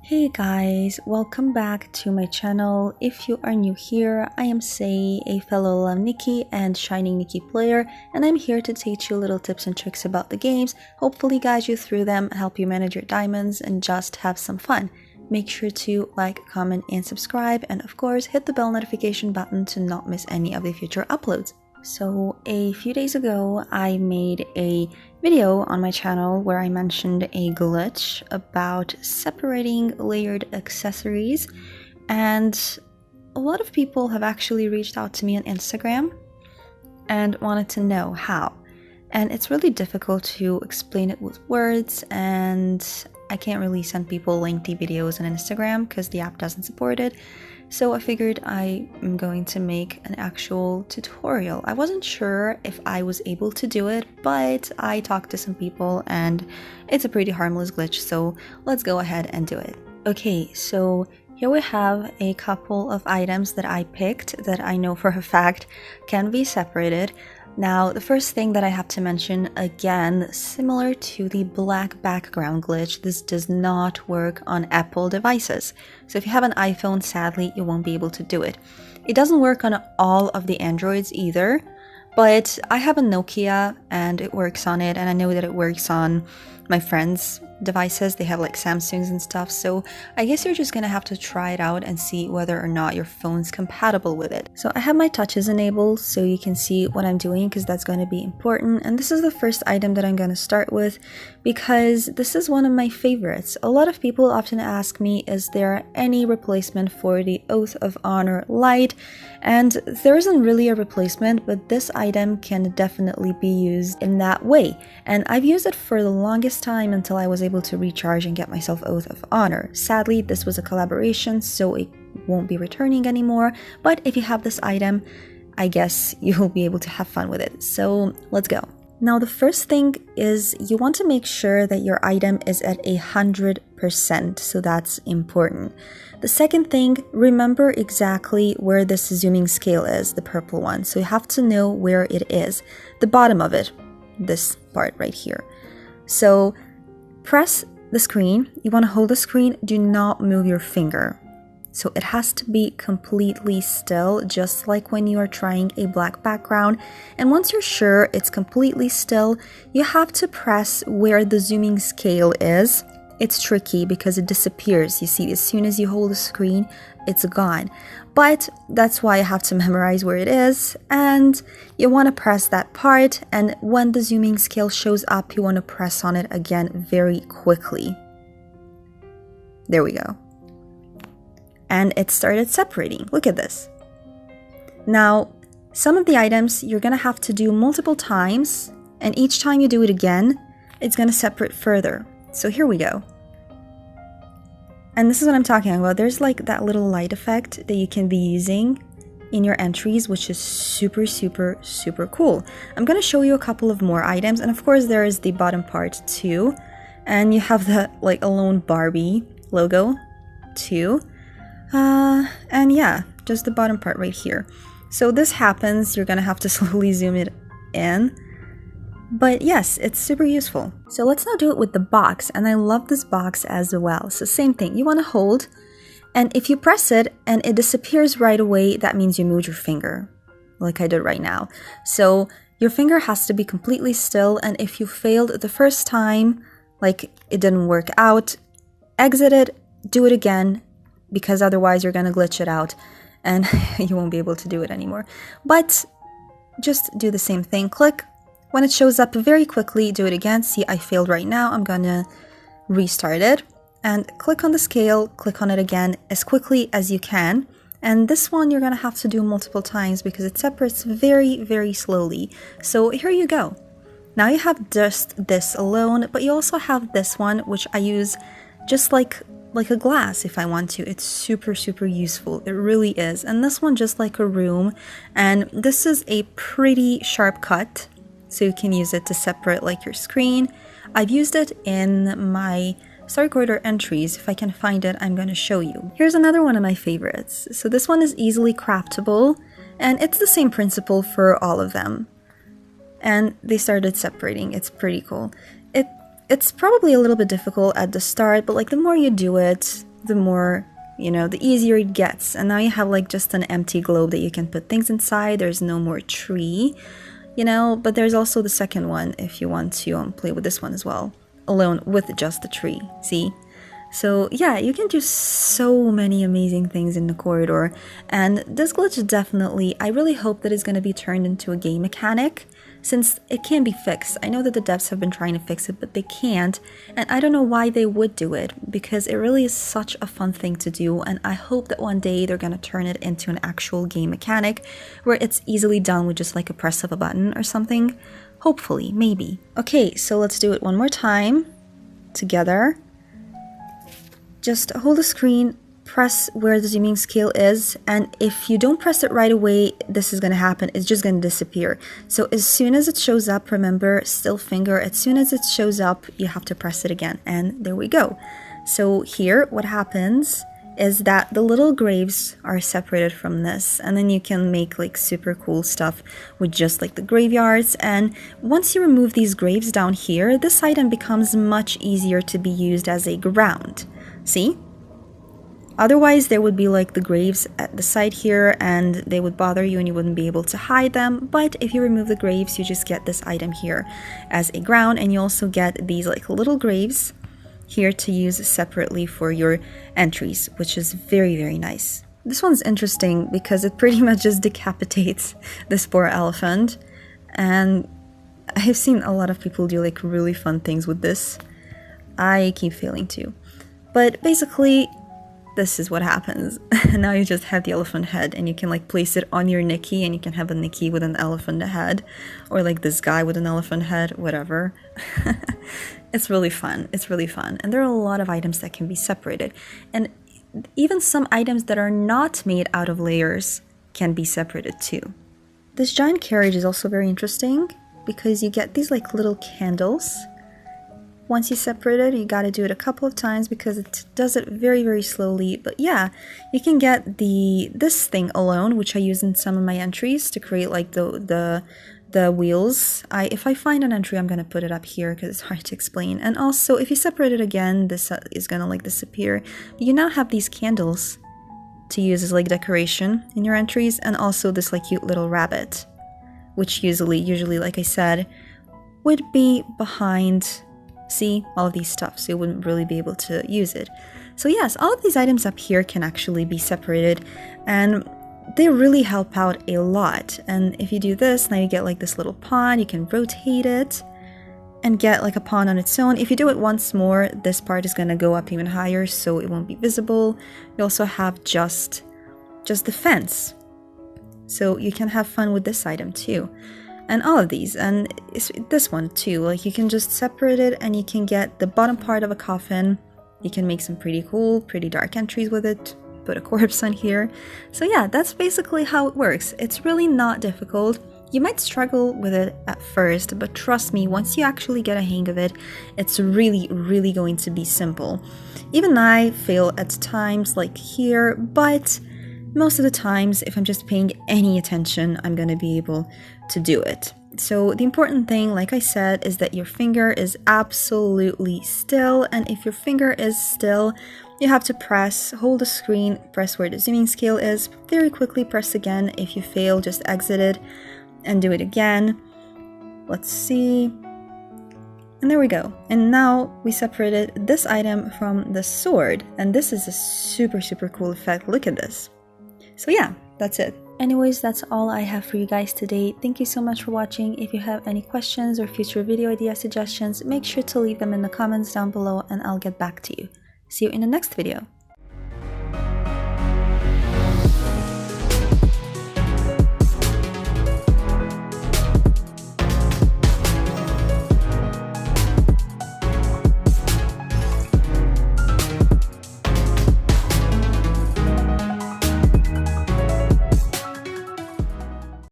Hey guys, welcome back to my channel. If you are new here, I am Say, a fellow Nikki and Shining Nikki player, and I'm here to teach you little tips and tricks about the games, hopefully guide you through them, help you manage your diamonds, and just have some fun. Make sure to like, comment, and subscribe, and of course hit the bell notification button to not miss any of the future uploads. So a few days ago, I made a video on my channel where I mentioned a glitch about separating layered accessories, and a lot of people have actually reached out to me on Instagram and wanted to know how. And it's really difficult to explain it with words, and I can't really send people lengthy videos on Instagram because the app doesn't support it. So I figured I am going to make an actual tutorial. I wasn't sure if I was able to do it, but I talked to some people and it's a pretty harmless glitch, so let's go ahead and do it. Okay, so here we have a couple of items that I picked that I know for a fact can be separated. Now, the first thing that I have to mention, again, similar to the black background glitch, this does not work on Apple devices. So if you have an iPhone, sadly, you won't be able to do it. It doesn't work on all of the Androids either, but I have a Nokia and it works on it, and I know that it works on my friends' devices. They have like Samsungs and stuff, so I guess you're just gonna have to try it out and see whether or not your phone's compatible with it. So I have my touches enabled so you can see what I'm doing, because that's going to be important. And this is the first item that I'm going to start with because this is one of my favorites. A lot of people often ask me, is there any replacement for the Oath of Honor light? And there isn't really a replacement, but this item can definitely be used in that way. And I've used it for the longest time until I was able to recharge and get myself Oath of Honor. Sadly, this was a collaboration, so it won't be returning anymore, but if you have this item, I guess you'll be able to have fun with it. So let's go. Now, the first thing is you want to make sure that your item is at 100%, so that's important. The second thing, remember exactly where this zooming scale is, the purple one. So you have to know where it is, the bottom of it, this part right here. So press the screen, you want to hold the screen, do not move your finger. So it has to be completely still, just like when you are trying a black background. And once you're sure it's completely still, you have to press where the zooming scale is. It's tricky because it disappears. You see, as soon as you hold the screen, it's gone. But that's why you have to memorize where it is, and you want to press that part, and when the zooming scale shows up, you want to press on it again very quickly. There we go. And it started separating. Look at this. Now, some of the items you're going to have to do multiple times, and each time you do it again, it's going to separate further. So here we go. And this is what I'm talking about. There's like that little light effect that you can be using in your entries, which is super, super, super cool. I'm going to show you a couple of more items, and of course there is the bottom part too. And you have the like Alone Barbie logo too. And yeah, just the bottom part right here. So this happens, you're gonna have to slowly zoom it in. But yes, it's super useful. So let's now do it with the box, and I love this box as well. So same thing, you wanna hold, and if you press it and it disappears right away, that means you moved your finger, like I did right now. So your finger has to be completely still, and if you failed the first time, like it didn't work out, exit it, do it again, because otherwise you're gonna glitch it out and you won't be able to do it anymore. But just do the same thing, click. When it shows up very quickly, do it again. See, I failed right now. I'm gonna restart it and click on the scale, click on it again as quickly as you can. And this one you're gonna have to do multiple times because it separates very, very slowly. So here you go. Now you have just this alone, but you also have this one, which I use just like a glass if I want to. It's super, super useful. It really is. And this one just like a room, and this is a pretty sharp cut, so you can use it to separate like your screen. I've used it in my Star Recorder entries. If I can find it, I'm going to show you. Here's another one of my favorites. So this one is easily craftable, and it's the same principle for all of them. And they started separating. It's pretty cool. It's probably a little bit difficult at the start, but like the more you do it, the more, you know, the easier it gets. And now you have like just an empty globe that you can put things inside. There's no more tree, you know, but there's also the second one if you want to play with this one as well, alone with just the tree, see? So yeah, you can do so many amazing things in the corridor, and this glitch definitely, I really hope that it's going to be turned into a game mechanic, since it can be fixed. I know that the devs have been trying to fix it, but they can't, and I don't know why they would do it, because it really is such a fun thing to do, and I hope that one day they're going to turn it into an actual game mechanic, where it's easily done with just like a press of a button or something. Hopefully, maybe. Okay, so let's do it one more time, together. Just hold the screen, press where the zooming scale is, and if you don't press it right away, this is going to happen. It's just going to disappear. So as soon as it shows up, remember, still finger, as soon as it shows up, you have to press it again, and there we go. So here, what happens is that the little graves are separated from this, and then you can make like super cool stuff with just like the graveyards. And once you remove these graves down here, this item becomes much easier to be used as a ground. See? Otherwise, there would be like the graves at the side here, and they would bother you and you wouldn't be able to hide them. But if you remove the graves, you just get this item here as a ground, and you also get these like little graves here to use separately for your entries, which is very, very nice. This one's interesting because it pretty much just decapitates this poor elephant, and I've seen a lot of people do like really fun things with this. I keep failing to. But basically, this is what happens. Now you just have the elephant head, and you can like place it on your Nikki, and you can have a Nikki with an elephant head, or like this guy with an elephant head, whatever. It's really fun. It's really fun. And there are a lot of items that can be separated. And even some items that are not made out of layers can be separated too. This giant carriage is also very interesting because you get these like little candles. Once you separate it, you gotta do it a couple of times because it does it very, very slowly. But yeah, you can get this thing alone, which I use in some of my entries to create like the wheels. If I find an entry, I'm gonna put it up here because it's hard to explain. And also, if you separate it again, this is gonna like disappear. You now have these candles to use as like decoration in your entries, and also this like cute little rabbit, which usually, like I said, would be behind. See, all of these stuff, so you wouldn't really be able to use it. So yes, all of these items up here can actually be separated, and they really help out a lot. And if you do this, now you get like this little pawn, you can rotate it and get like a pawn on its own. If you do it once more, this part is going to go up even higher, so it won't be visible. You also have just the fence, so you can have fun with this item too. And all of these, and this one too, like you can just separate it and you can get the bottom part of a coffin. You can make some pretty cool, pretty dark entries with it, put a corpse on here. So yeah, that's basically how it works. It's really not difficult. You might struggle with it at first, but trust me, once you actually get a hang of it, it's really, really going to be simple. Even I fail at times like here, but most of the times, if I'm just paying any attention, I'm going to be able to do it. So the important thing, like I said, is that your finger is absolutely still. And if your finger is still, you have to hold the screen, press where the zooming scale is, very quickly press again. If you fail, just exit it and do it again. Let's see. And there we go. And now we separated this item from the sword. And this is a super, super cool effect. Look at this. So yeah, that's it. Anyways, that's all I have for you guys today. Thank you so much for watching. If you have any questions or future video idea suggestions, make sure to leave them in the comments down below and I'll get back to you. See you in the next video.